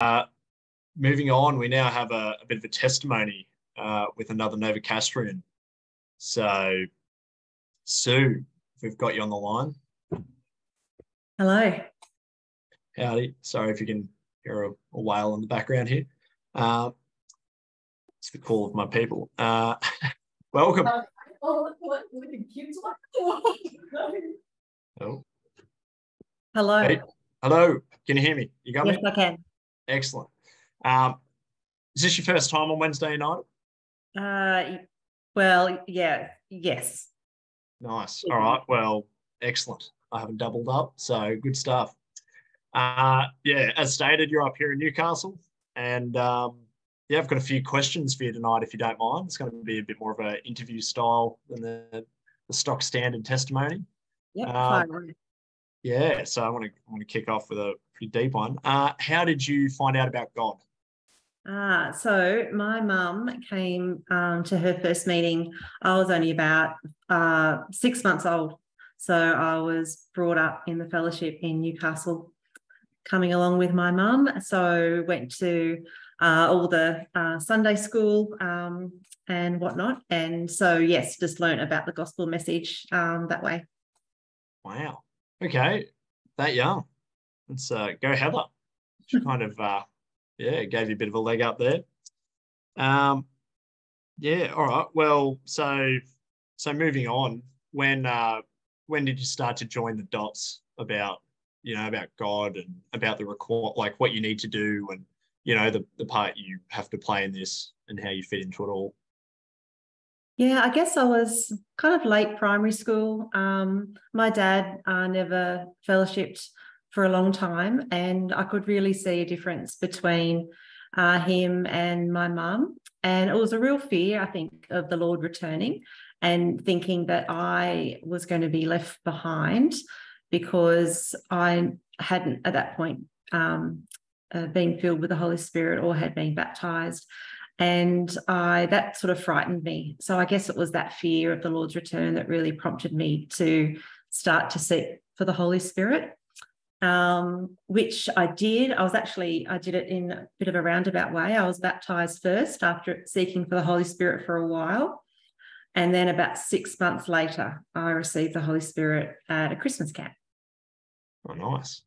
Moving on, we now have a bit of a testimony with another Novocastrian. So, Sue, if we've got you on the line. Hello. Howdy. Sorry if you can hear a whale in the background here. It's the call of my people. Welcome. Oh. Hello. Hey. Hello. Can you hear me? You got me? Yes, I can. Excellent. Is this your first time on Wednesday night? Well, yeah, yes. Nice. All right. Well, excellent. I haven't doubled up, so good stuff. Yeah, as stated, you're up here in Newcastle, and yeah, I've got a few questions for you tonight, if you don't mind. It's going to be a bit more of an interview style than the stock standard testimony. Yep, fine. Yeah, so I want to kick off with a pretty deep one. How did you find out about God? So my mum came to her first meeting. I was only about 6 months old. So I was brought up in the fellowship in Newcastle, coming along with my mum. So went to all the Sunday school and whatnot. And so, yes, just learnt about the gospel message that way. Wow. Okay. That young. Let's go Heather. She kind of, yeah, gave you a bit of a leg up there. Yeah. All right. Well, so moving on, when did you start to join the dots about, about God and about the like what you need to do and, the part you have to play in this and how you fit into it all? Yeah, I guess I was kind of late primary school. My dad never fellowshipped for a long time, and I could really see a difference between him and my mum. And it was a real fear, I think, of the Lord returning and thinking that I was going to be left behind because I hadn't at that point been filled with the Holy Spirit or had been baptized. And that sort of frightened me. So I guess it was that fear of the Lord's return that really prompted me to start to seek for the Holy Spirit, which I did. I did it in a bit of a roundabout way. I was baptized first after seeking for the Holy Spirit for a while. And then about 6 months later, I received the Holy Spirit at a Christmas camp. Oh, nice.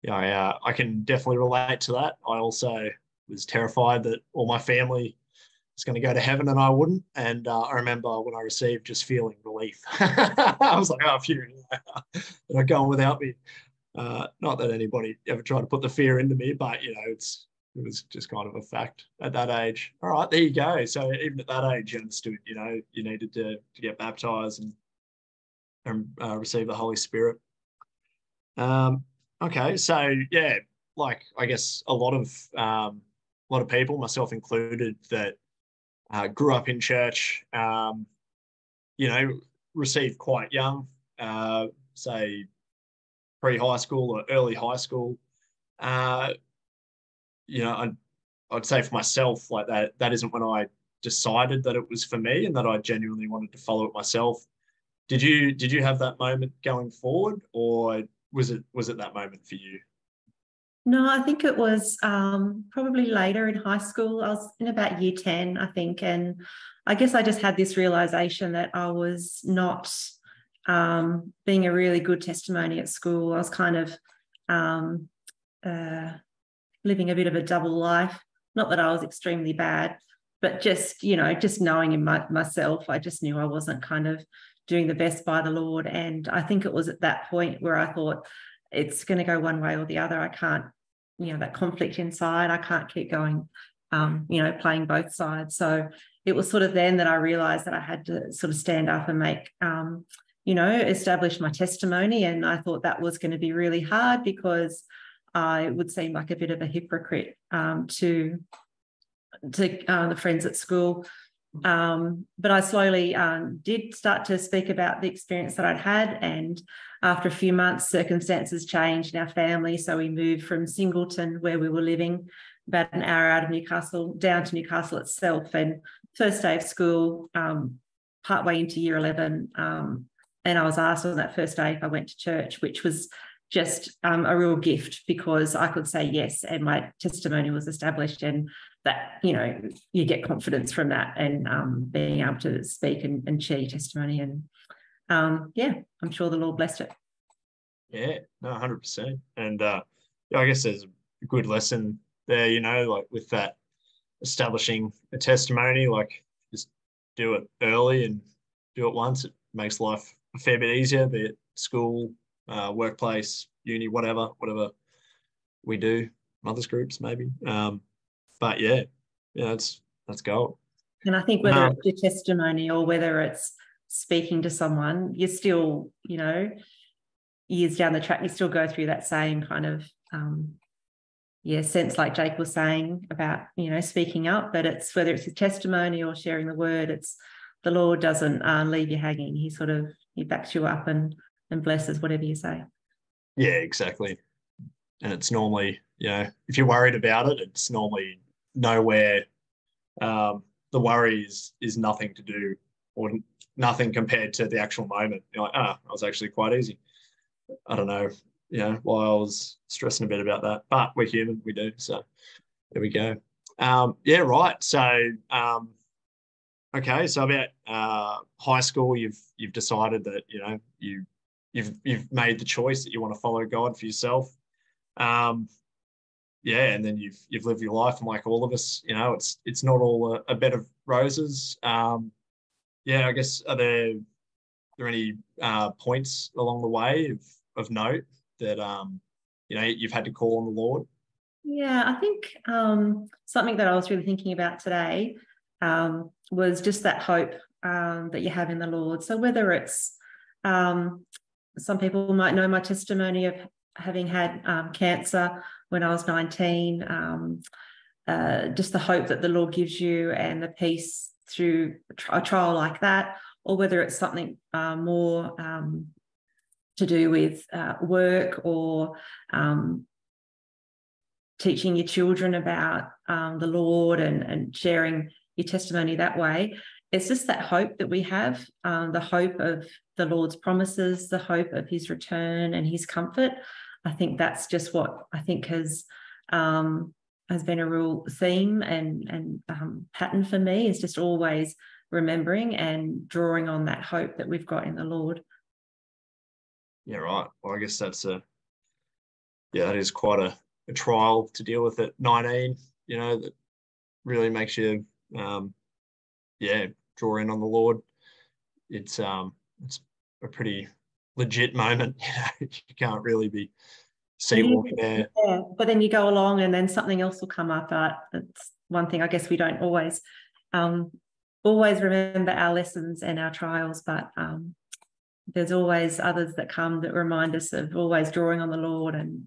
Yeah, I can definitely relate to that. I also was terrified that all my family was going to go to heaven and I wouldn't. And I remember when I received just feeling relief. I was like, oh, phew, they're going without me. Not that anybody ever tried to put the fear into me, but, it was just kind of a fact at that age. All right, there you go. So even at that age, you understood, you needed to get baptized and receive the Holy Spirit. Okay, so yeah, like I guess a lot of people, myself included, that grew up in church, received quite young, say pre-high school or early high school. I'd say for myself, like that isn't when I decided that it was for me and that I genuinely wanted to follow it myself. Did you have that moment going forward, or was it that moment for you? No, I think it was probably later in high school. I was in about year 10, I think. And I guess I just had this realization that I was not being a really good testimony at school. I was kind of living a bit of a double life. Not that I was extremely bad, but just knowing in myself, I just knew I wasn't kind of doing the best by the Lord. And I think it was at that point where I thought, it's going to go one way or the other. I can't, that conflict inside, I can't keep going, playing both sides. So it was sort of then that I realized that I had to sort of stand up and make, establish my testimony. And I thought that was going to be really hard because I would seem like a bit of a hypocrite to the friends at school. But I slowly did start to speak about the experience that I'd had, and after a few months, circumstances changed in our family. So we moved from Singleton, where we were living, about an hour out of Newcastle, down to Newcastle itself. And first day of school, partway into year 11, and I was asked on that first day if I went to church, which was just a real gift, because I could say yes and my testimony was established, and that, you get confidence from that, and being able to speak and share your testimony. And I'm sure the Lord blessed it. Yeah, no, 100%. And I guess there's a good lesson there, like with that establishing a testimony, like just do it early and do it once. It makes life a fair bit easier, be it school, workplace, uni, whatever we do, mothers groups maybe. But let's go. And I think whether it's your testimony or whether it's speaking to someone, you're still, years down the track, you still go through that same kind of sense, like Jake was saying about, speaking up. But it's whether it's a testimony or sharing the word, it's the Lord doesn't leave you hanging. He backs you up and blesses whatever you say. Yeah, exactly. And it's normally, if you're worried about it, it's normally nowhere. The worry is nothing to do, or nothing compared to the actual moment. You're like, it was actually quite easy. I don't know, why I was stressing a bit about that, but we're human, we do. So there we go. Right. So, okay. So about high school, you've decided that, you've made the choice that you want to follow God for yourself. And then you've lived your life, and like all of us, it's not all a bed of roses. I guess are there any points along the way of note that you've had to call on the Lord? Yeah, I think something that I was really thinking about today was just that hope that you have in the Lord. So whether it's some people might know my testimony of having had cancer when I was 19, just the hope that the Lord gives you and the peace through a trial like that, or whether it's something more to do with work, or teaching your children about the Lord and sharing your testimony that way. It's just that hope that we have, the hope of the Lord's promises, the hope of his return and his comfort. I think that's just what I think has been a real theme and pattern for me, is just always remembering and drawing on that hope that we've got in the Lord. Yeah, right. Well, I guess that is quite a trial to deal with at 19, that really makes you, draw in on the Lord. It's a pretty legit moment. You can't really be sleepwalking there. Yeah, but then you go along and then something else will come up. That's one thing I guess we don't always remember our lessons and our trials, but there's always others that come that remind us of always drawing on the Lord and,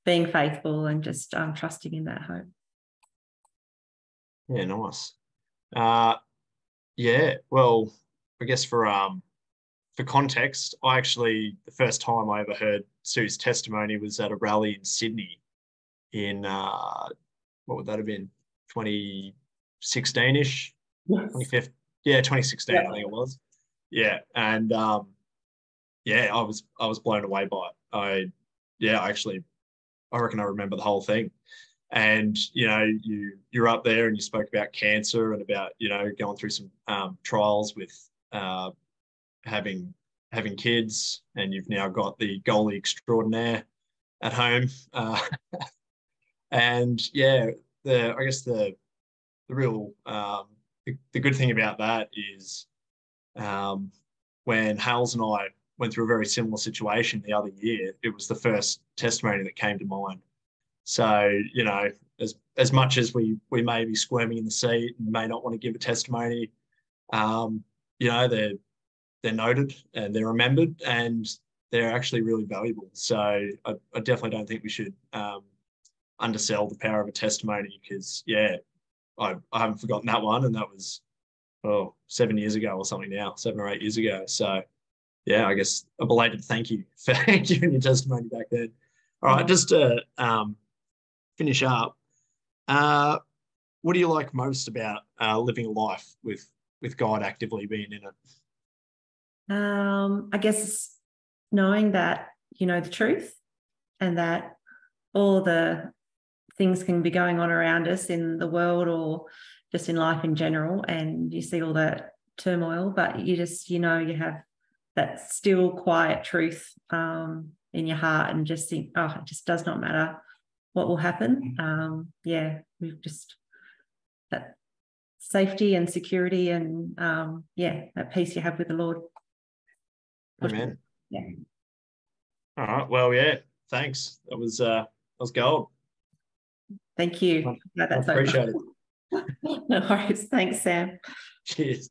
being faithful and just trusting in that hope. Yeah, nice. Well, I guess for context, the first time I ever heard Sue's testimony was at a rally in Sydney in, what would that have been, 2016-ish? Yes. 2016, yeah. I think it was. Yeah, and I was blown away by it. I reckon I remember the whole thing. And you're up there and you spoke about cancer and about going through some trials with having kids, and you've now got the goalie extraordinaire at home. And I guess the real the good thing about that is when Hales and I went through a very similar situation the other year, it was the first testimony that came to mind. So, as much as we may be squirming in the seat and may not want to give a testimony, they're noted and they're remembered, and they're actually really valuable. So I definitely don't think we should undersell the power of a testimony, because, I haven't forgotten that one, and that was 7 years ago or something now, 7 or 8 years ago. So, I guess a belated thank you for giving your testimony back then. All right, just to finish up, what do you like most about living a life with God actively being in it? I guess knowing that you know the truth, and that all the things can be going on around us in the world or just in life in general, and you see all that turmoil, but you just, you know, you have that still quiet truth in your heart, and just think, oh, it just does not matter what will happen. We've just that safety and security and that peace you have with the Lord. Amen. Yeah. All right. Well, yeah. Thanks. That was gold. Thank you. I appreciate it. No worries. Thanks, Sam. Cheers.